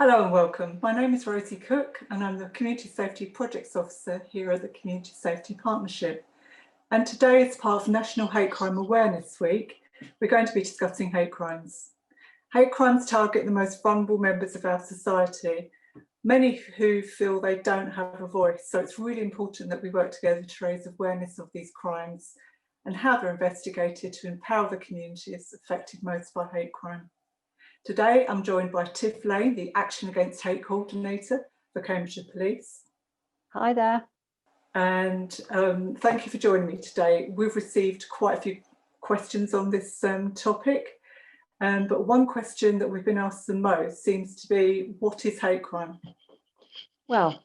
Hello and welcome. My name is Rosie Cooke and I'm the Community Safety Projects Officer here at the Community Safety Partnership. And today, as part of National Hate Crime Awareness Week, we're going to be discussing hate crimes. Hate crimes target the most vulnerable members of our society, many who feel they don't have a voice. So it's really important that we work together to raise awareness of these crimes and how they're investigated to empower the communities affected most by hate crime. Today, I'm joined by Tiff Lane, the Action Against Hate Coordinator for Cambridgeshire Police. Hi there. And thank you for joining me today. We've received quite a few questions on this topic, but one question that we've been asked the most seems to be, what is hate crime? Well,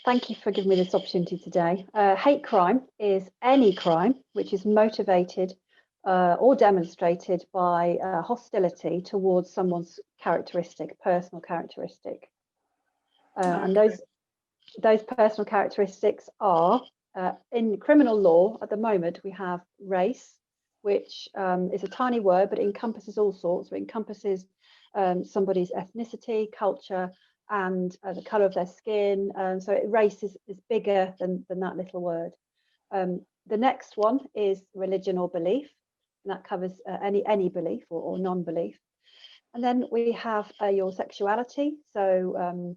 thank you for giving me this opportunity today. Hate crime is any crime which is motivated or demonstrated by hostility towards someone's personal characteristic. Okay. And those personal characteristics are, in criminal law at the moment, we have race, which is a tiny word, but it encompasses all sorts. It encompasses somebody's ethnicity, culture, and the colour of their skin. So race is bigger than that little word. The next one is religion or belief. And that covers any belief or non-belief. And then we have your sexuality. So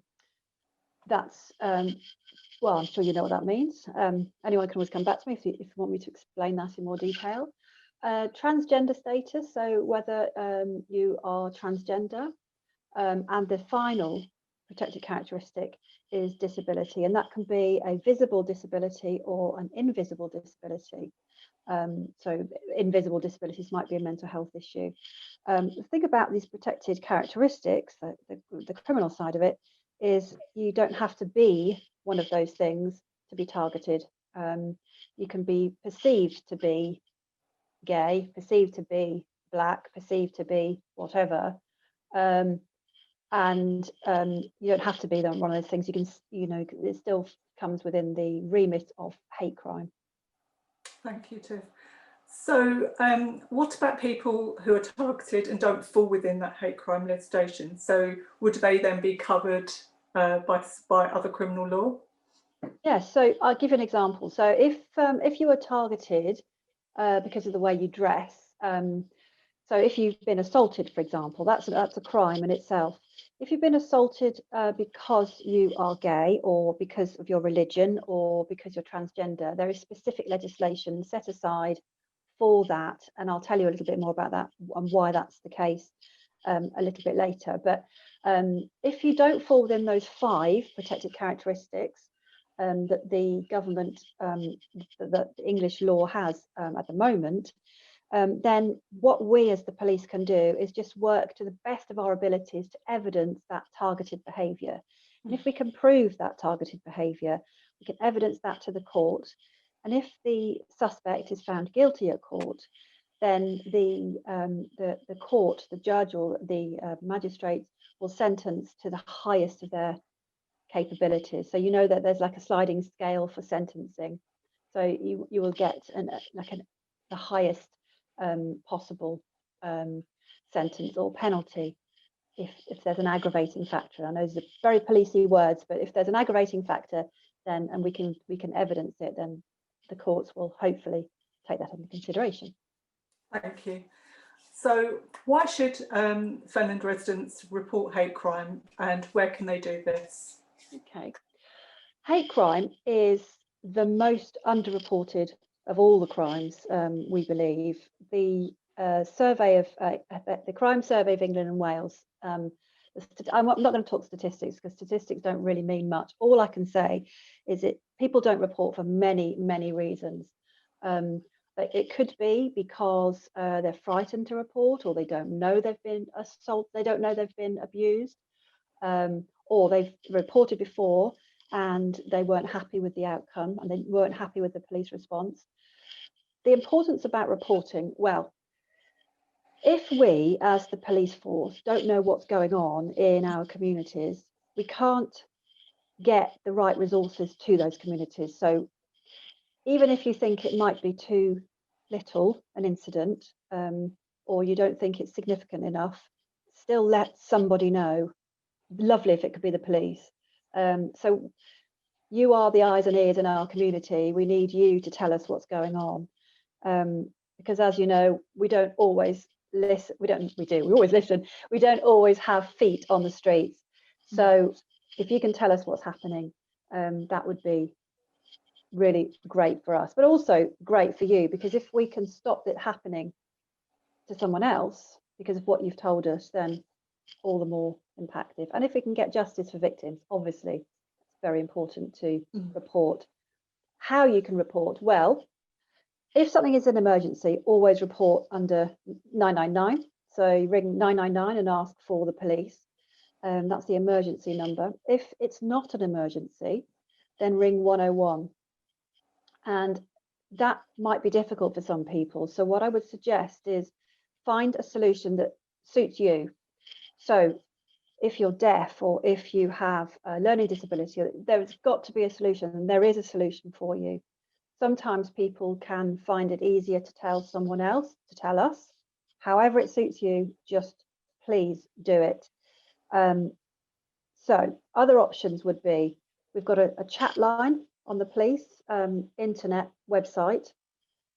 that's, well, I'm sure you know what that means. Anyone can always come back to me if you want me to explain that in more detail. Transgender status, so whether you are transgender. And the final protected characteristic is disability. And that can be a visible disability or an invisible disability. So invisible disabilities might be a mental health issue. The thing about these protected characteristics, the criminal side of it, is you don't have to be one of those things to be targeted. You can be perceived to be gay, perceived to be black, perceived to be whatever, and you don't have to be one of those things. You can, it still comes within the remit of hate crime. Thank you, Tiff. So what about people who are targeted and don't fall within that hate crime legislation? So would they then be covered by other criminal law? Yes, so I'll give you an example. So if you are targeted because of the way you dress, so if you've been assaulted, for example, that's a crime in itself. If you've been assaulted because you are gay or because of your religion or because you're transgender, there is specific legislation set aside for that. And I'll tell you a little bit more about that and why that's the case a little bit later. But if you don't fall within those 5 protected characteristics that the government, that English law has at the moment, then what we as the police can do is just work to the best of our abilities to evidence that targeted behaviour. And if we can prove that targeted behaviour, we can evidence that to the court. And if the suspect is found guilty at court, then the court, the judge or the magistrate will sentence to the highest of their capabilities. So you know that there's like a sliding scale for sentencing. So you will get the highest possible sentence or penalty if there's an aggravating factor. I know those are very policey words, but if there's an aggravating factor, then and we can evidence it, then the courts will hopefully take that into consideration. Thank you. So why should Fenland residents report hate crime and where can they do this? Okay. Hate crime is the most underreported of all the crimes, we believe. The survey of the Crime Survey of England and Wales. I'm not going to talk statistics because statistics don't really mean much. All I can say is that people don't report for many, many reasons. It could be because they're frightened to report, or they don't know they've been assaulted, they don't know they've been abused, or they've reported before and they weren't happy with the outcome and they weren't happy with the police response. The importance about reporting, well, if we as the police force don't know what's going on in our communities, we can't get the right resources to those communities. So even if you think it might be too little an incident, or you don't think it's significant enough, still let somebody know lovely if it could be the police. So you are the eyes and ears in our community. We need you to tell us what's going on. Because as you know, we don't always listen. We always listen. We don't always have feet on the streets. So if you can tell us what's happening, that would be really great for us, but also great for you, because if we can stop it happening to someone else because of what you've told us, then all the more impactful. And if we can get justice for victims, obviously it's very important to report. How you can report? Well, if something is an emergency, always report under 999. So you ring 999 and ask for the police. That's the emergency number. If it's not an emergency, then ring 101. And that might be difficult for some people. So what I would suggest is find a solution that suits you. So if you're deaf or if you have a learning disability, there's got to be a solution, and there is a solution for you. Sometimes people can find it easier to tell someone else to tell us. However it suits you, just please do it. So other options would be, we've got a chat line on the police internet website.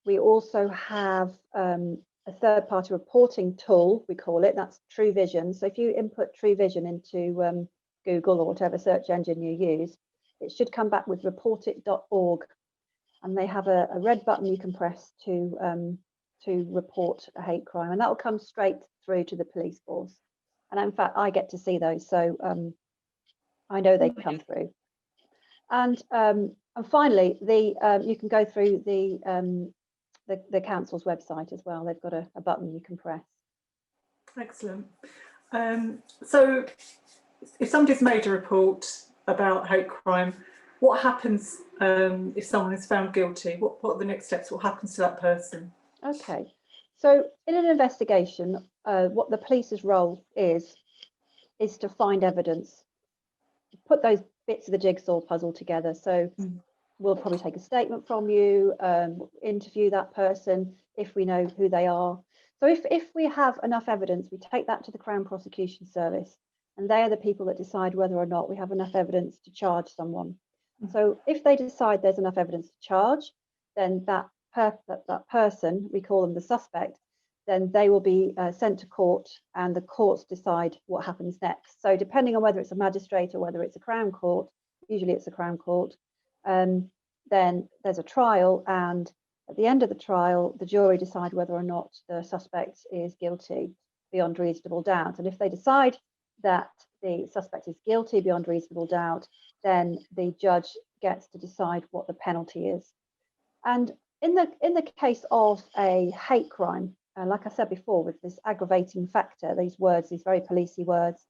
We also have a third-party reporting tool, we call it, that's True Vision. So if you input True Vision into Google or whatever search engine you use, it should come back with reportit.org, and they have a red button you can press to report a hate crime, and that will come straight through to the police force. And in fact, I get to see those, so I know they come through. And finally, you can go through the council's website as well. They've got a button you can press. Excellent. So if somebody's made a report about hate crime, what happens if someone is found guilty? What are the next steps? What happens to that person? Okay, so in an investigation, what the police's role is to find evidence, put those bits of the jigsaw puzzle together. So we'll probably take a statement from you, interview that person if we know who they are. So if we have enough evidence, we take that to the Crown Prosecution Service, and they are the people that decide whether or not we have enough evidence to charge someone. So if they decide there's enough evidence to charge, then that person, we call them the suspect, then they will be sent to court, and the courts decide what happens next. So depending on whether it's a magistrate or whether it's a Crown Court, usually it's a Crown Court, then there's a trial, and at the end of the trial, the jury decide whether or not the suspect is guilty beyond reasonable doubt. And if they decide that the suspect is guilty beyond reasonable doubt, then the judge gets to decide what the penalty is. And in the case of a hate crime, like I said before, with this aggravating factor, these words, these very policey words,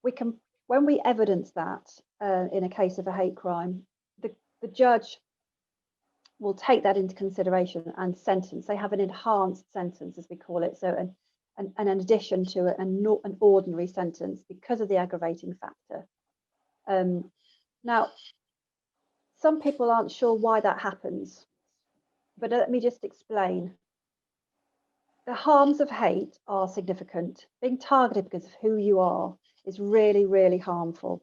we can, when we evidence that in a case of a hate crime, the judge will take that into consideration and sentence. They have an enhanced sentence, as we call it, so an addition to an ordinary sentence because of the aggravating factor. Now, some people aren't sure why that happens, but let me just explain. The harms of hate are significant. Being targeted because of who you are is really, really harmful.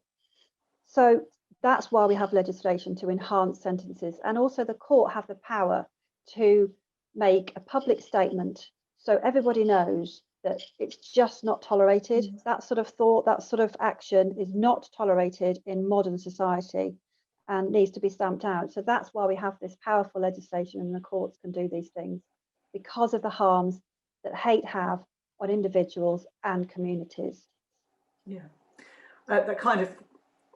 So that's why we have legislation to enhance sentences, and also the court have the power to make a public statement so everybody knows that it's just not tolerated. That sort of thought, that sort of action is not tolerated in modern society and needs to be stamped out. So that's why we have this powerful legislation, and the courts can do these things because of the harms that hate have on individuals and communities. Yeah, that kind of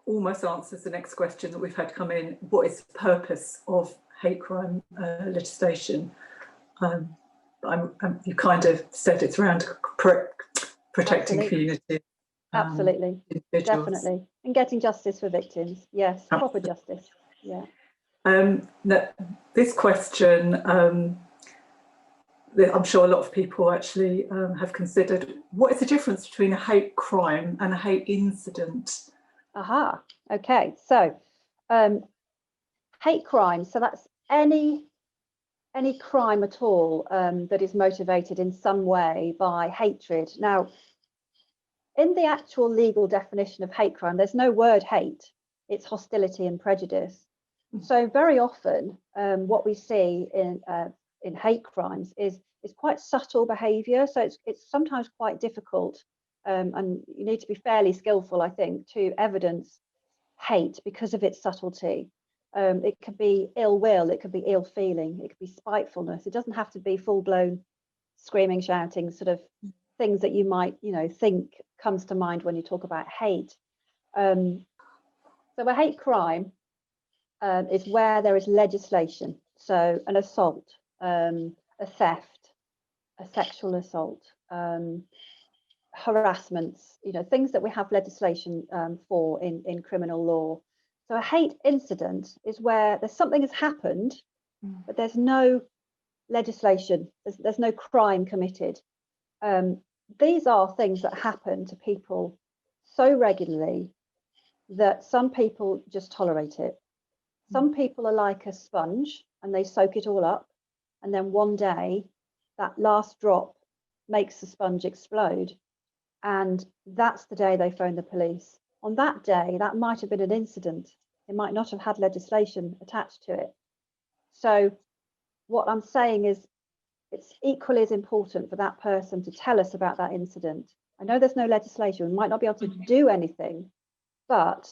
almost answers the next question that we've had come in. What is the purpose of hate crime legislation? You kind of said it's around protecting communities. Absolutely, definitely, and getting justice for victims. Yes, proper justice. Yeah. This question, I'm sure a lot of people actually have considered. What is the difference between a hate crime and a hate incident? Aha. Okay. So, hate crime. So that's any crime at all that is motivated in some way by hatred. Now, in the actual legal definition of hate crime, there's no word hate, it's hostility and prejudice. So very often what we see in hate crimes is quite subtle behaviour. So it's sometimes quite difficult, and you need to be fairly skillful, I think, to evidence hate because of its subtlety. It could be ill will, it could be ill feeling, it could be spitefulness. It doesn't have to be full blown screaming, shouting, sort of things that you might, think comes to mind when you talk about hate. So a hate crime is where there is legislation. So an assault, a theft, a sexual assault, harassments, things that we have legislation for in criminal law. So a hate incident is where there's something has happened, but there's no legislation, there's no crime committed. These are things that happen to people so regularly that some people just tolerate it. Some people are like a sponge and they soak it all up, and then one day that last drop makes the sponge explode, and that's the day they phone the police. On that day, that might have been an incident. It might not have had legislation attached to it. So what I'm saying is it's equally as important for that person to tell us about that incident. I know there's no legislation, we might not be able to do anything, but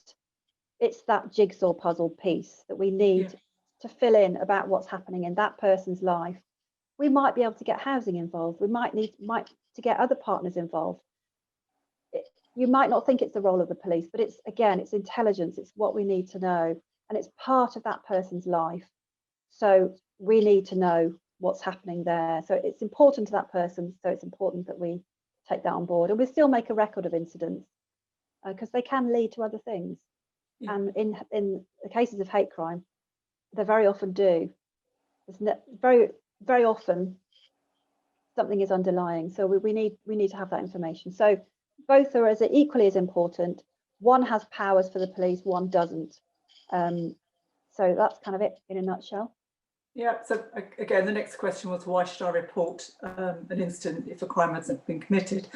it's that jigsaw puzzle piece that we need to fill in about what's happening in that person's life. We might be able to get housing involved. We might need to get other partners involved. You might not think it's the role of the police, but it's intelligence. It's what we need to know, and it's part of that person's life. So we need to know what's happening there. So it's important to that person. So it's important that we take that on board, and we still make a record of incidents because they can lead to other things. And in the cases of hate crime, they very often do. Very often something is underlying. So we need to have that information. So both are equally as important. One has powers for the police, one doesn't. So that's kind of it in a nutshell. Yeah, so again, the next question was, why should I report an incident if a crime hasn't been committed?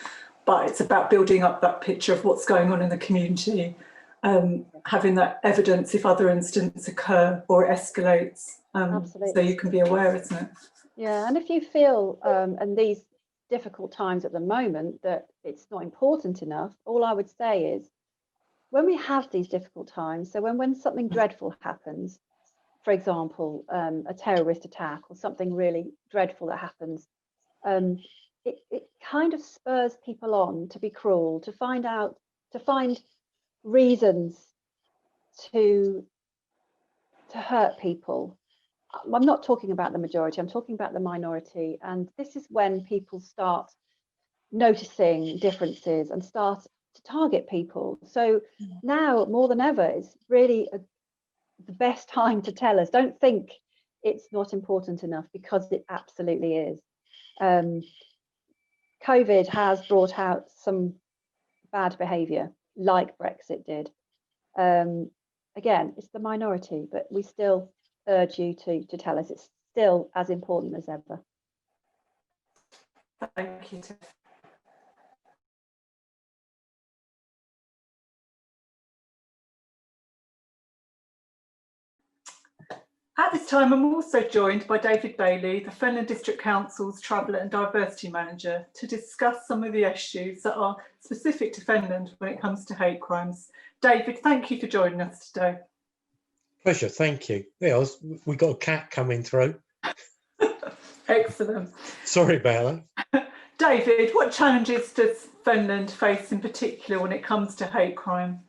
But it's about building up that picture of what's going on in the community, having that evidence if other incidents occur or it escalates, so you can be aware, isn't it? Yeah, and if you feel in these difficult times at the moment that it's not important enough, all I would say is when we have these difficult times, so when something dreadful happens, for example, a terrorist attack or something really dreadful that happens, it kind of spurs people on to be cruel, to find reasons to hurt people. I'm not talking about the majority, I'm talking about the minority. And this is when people start noticing differences and start to target people. So now more than ever, it's really the best time to tell us. Don't think it's not important enough, because it absolutely is. COVID has brought out some bad behaviour, like Brexit did. Again, it's the minority, but we still urge you to tell us. It's still as important as ever. Thank you, Tiff. At this time, I'm also joined by David Bailey, the Fenland District Council's Travel and Diversity Manager, to discuss some of the issues that are specific to Fenland when it comes to hate crimes. David, thank you for joining us today. Pleasure, thank you. Yeah, we got a cat coming through. Excellent. Sorry about that. David, what challenges does Fenland face in particular when it comes to hate crime?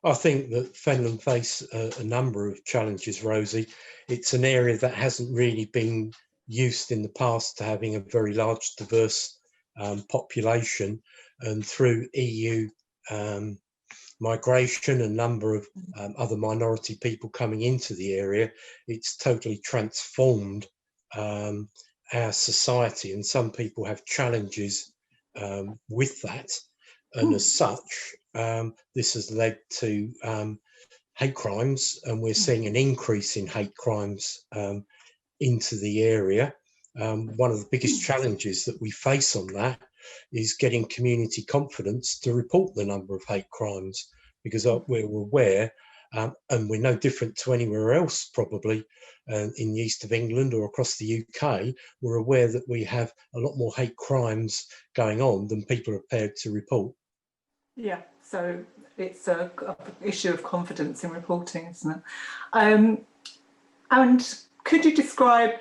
I think that Fenland face a number of challenges, Rosie. It's an area that hasn't really been used in the past to having a very large, diverse population, and through EU migration, a number of other minority people coming into the area, it's totally transformed our society, and some people have challenges with that, and as such this has led to hate crimes, and we're seeing an increase in hate crimes into the area. One of the biggest challenges that we face on that is getting community confidence to report the number of hate crimes, because we're aware, and we're no different to anywhere else probably in the east of England or across the UK, we're aware that we have a lot more hate crimes going on than people are prepared to report. Yeah, so it's a issue of confidence in reporting, isn't it? And could you describe,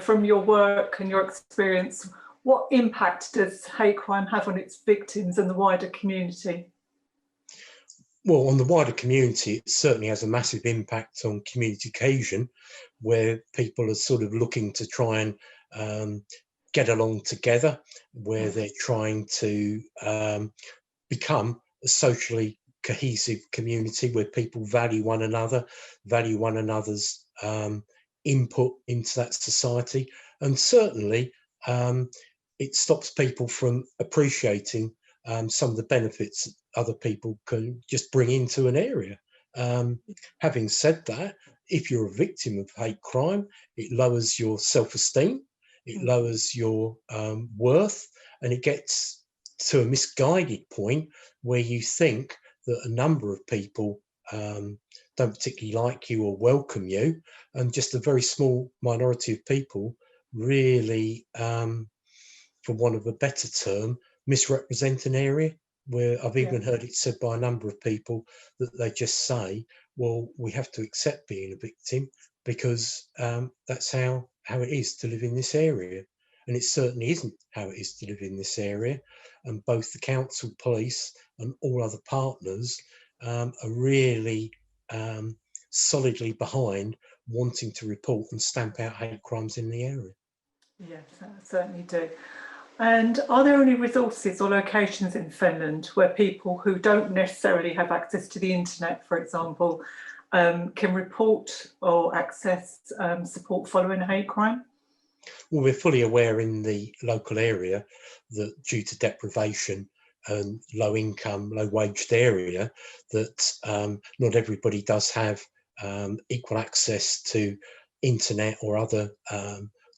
from your work and your experience, what impact does hate crime have on its victims and the wider community? Well, on the wider community, it certainly has a massive impact on community cohesion, where people are sort of looking to try and get along together, where they're trying to become a socially cohesive community where people value one another, value one another's input into that society. And certainly it stops people from appreciating some of the benefits other people can just bring into an area. Having said that, if you're a victim of hate crime, it lowers your self-esteem, it lowers your worth, and it gets to a misguided point where you think that a number of people don't particularly like you or welcome you, and just a very small minority of people really, for want of a better term, misrepresent an area, where I've even heard it said by a number of people that they just say, well, we have to accept being a victim because that's how it is to live in this area. And it certainly isn't how it is to live in this area. And both the council, police and all other partners are really solidly behind wanting to report and stamp out hate crimes in the area. Yes, I certainly do. And are there any resources or locations in Finland where people who don't necessarily have access to the internet, for example, can report or access support following a hate crime? Well, we're fully aware in the local area that due to deprivation and low income, low waged area, that not everybody does have equal access to internet or other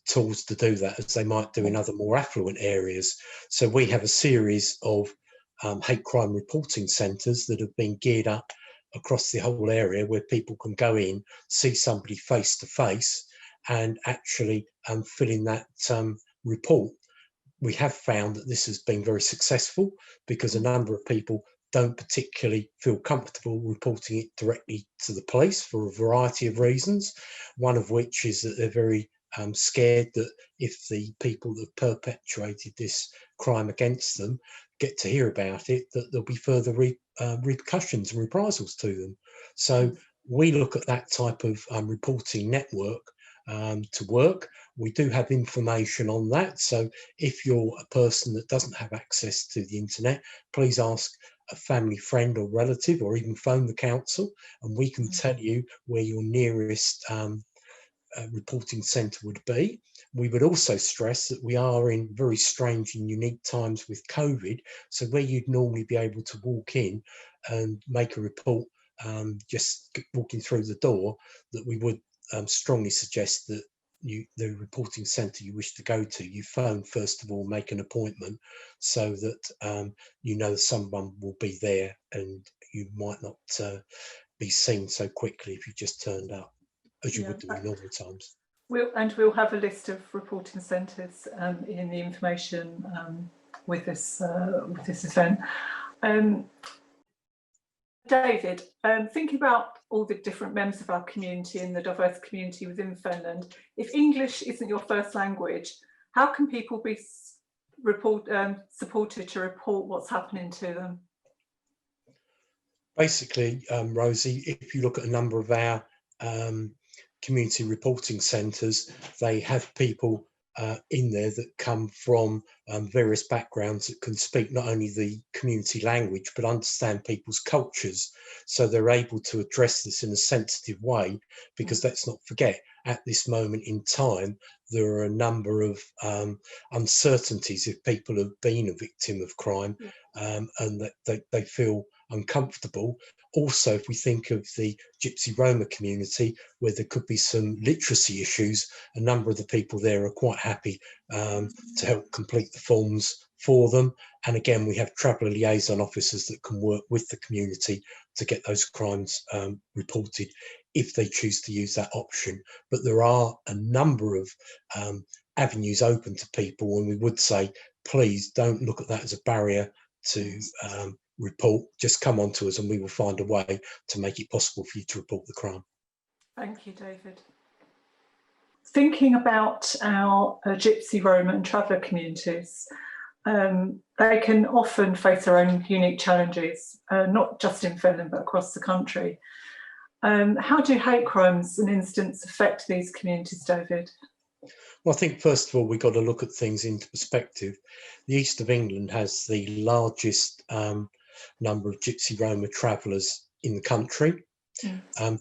tools to do that as they might do in other more affluent areas. So we have a series of hate crime reporting centres that have been geared up across the whole area, where people can go in, see somebody face to face, and actually fill in that report. We have found that this has been very successful because a number of people don't particularly feel comfortable reporting it directly to the police for a variety of reasons, one of which is that they're very scared that if the people that perpetuated this crime against them get to hear about it, that there'll be further repercussions and reprisals to them. So we look at that type of reporting network to work. We do have information on that. So if you're a person that doesn't have access to the internet, please ask a family friend or relative, or even phone the council, and we can tell you where your nearest reporting centre would be. We would also stress that we are in very strange and unique times with COVID. So where you'd normally be able to walk in and make a report just walking through the door, that we would strongly suggest that the reporting centre you wish to go to, you phone first of all, make an appointment, so that you know someone will be there and you might not be seen so quickly if you just turned up, as you would do in normal times. We'll have a list of reporting centres in the information with this event. David, thinking about all the different members of our community and the diverse community within Finland, if English isn't your first language, how can people be supported to report what's happening to them? Basically, Rosie, if you look at a number of our community reporting centres, they have people in there that come from various backgrounds that can speak not only the community language but understand people's cultures, so they're able to address this in a sensitive way, because let's not forget, at this moment in time there are a number of uncertainties if people have been a victim of crime, and that they feel uncomfortable. Also, if we think of the Gypsy Roma community, where there could be some literacy issues, a number of the people there are quite happy to help complete the forms for them. And again, we have traveller liaison officers that can work with the community to get those crimes reported if they choose to use that option. But there are a number of avenues open to people, and we would say, please don't look at that as a barrier to report. Just come on to us and we will find a way to make it possible for you to report the crime. Thank you, David. Thinking about our Gypsy, Roma and traveller communities, they can often face their own unique challenges, not just in Finland but across the country. How do hate crimes and incidents affect these communities, David? Well, I think first of all we've got to look at things into perspective. The east of England has the largest number of Gypsy Roma travellers in the country.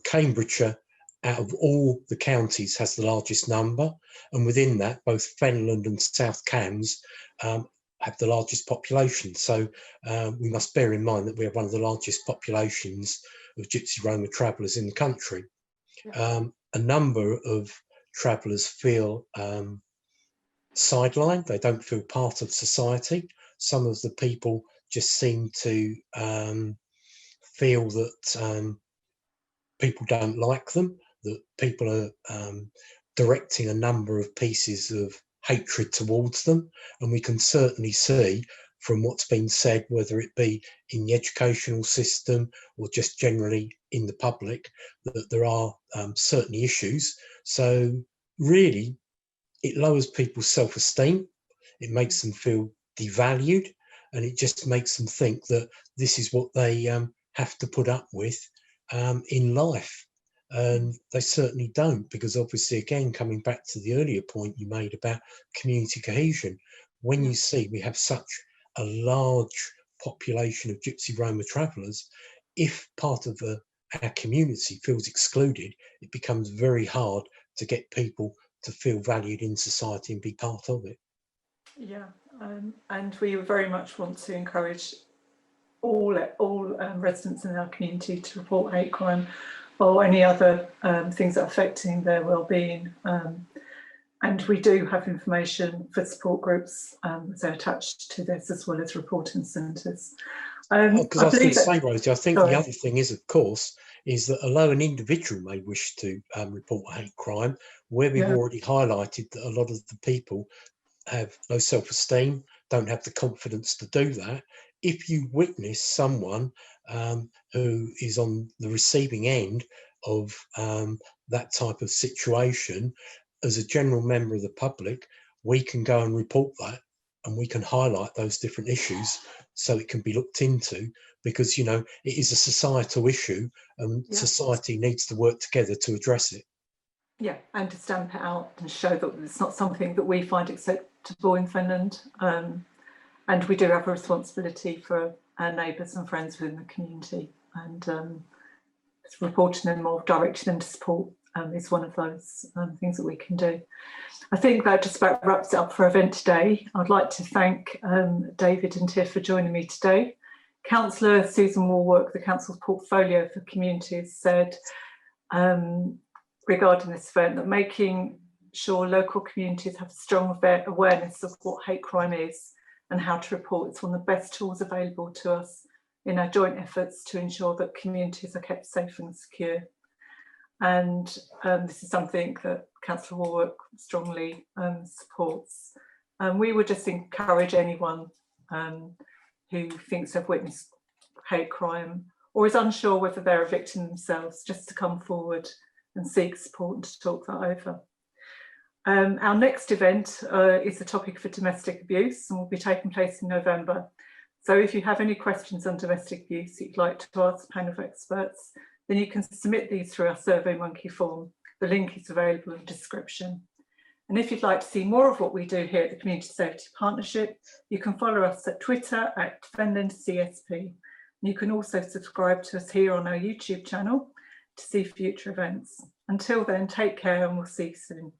Cambridgeshire, out of all the counties, has the largest number, and within that both Fenland and South Cambs have the largest population. So we must bear in mind that we have one of the largest populations of Gypsy Roma travellers in the country. A number of travellers feel sidelined. They don't feel part of society. Some of the people just seem to feel that people don't like them, that people are directing a number of pieces of hatred towards them. And we can certainly see from what's been said, whether it be in the educational system or just generally in the public, that there are certainly issues. So really, it lowers people's self-esteem, it makes them feel devalued, and it just makes them think that this is what they have to put up with in life. And they certainly don't, because obviously, again, coming back to the earlier point you made about community cohesion, when you see we have such a large population of Gypsy Roma travellers, if part of our community feels excluded, it becomes very hard to get people to feel valued in society and be part of it. Yeah, and we very much want to encourage all residents in our community to report hate crime or any other things that are affecting their well-being. And we do have information for support groups so attached to this, as well as reporting centres. Because I was going to say, Rosie, I think sorry. the other thing is, of course, is that although an individual may wish to report a hate crime, where we've already highlighted that a lot of the people have low self-esteem, don't have the confidence to do that, if you witness someone who is on the receiving end of that type of situation, as a general member of the public, we can go and report that, and we can highlight those different issues so it can be looked into, because, you know, it is a societal issue and society needs to work together to address it. Yeah, and to stamp it out and show that it's not something that we find acceptable in Finland. And we do have a responsibility for our neighbours and friends within the community, and reporting them or directing them to support is one of those things that we can do. I think that just about wraps it up for our event today. I'd like to thank David and Tiff for joining me today. Councillor Susan Warwick, the Council's Portfolio for Communities, said regarding this event that making sure local communities have strong awareness of what hate crime is and how to report it's one of the best tools available to us in our joint efforts to ensure that communities are kept safe and secure. And this is something that Councillor Warwick strongly supports. We would just encourage anyone who thinks they've witnessed hate crime or is unsure whether they're a victim themselves, just to come forward and seek support and to talk that over. Our next event is the topic for domestic abuse and will be taking place in November. So if you have any questions on domestic abuse that you'd like to ask a panel of experts, then you can submit these through our SurveyMonkey form. The link is available in the description. And if you'd like to see more of what we do here at the Community Safety Partnership, you can follow us at Twitter at Fenland CSP. And you can also subscribe to us here on our YouTube channel to see future events. Until then, take care and we'll see you soon.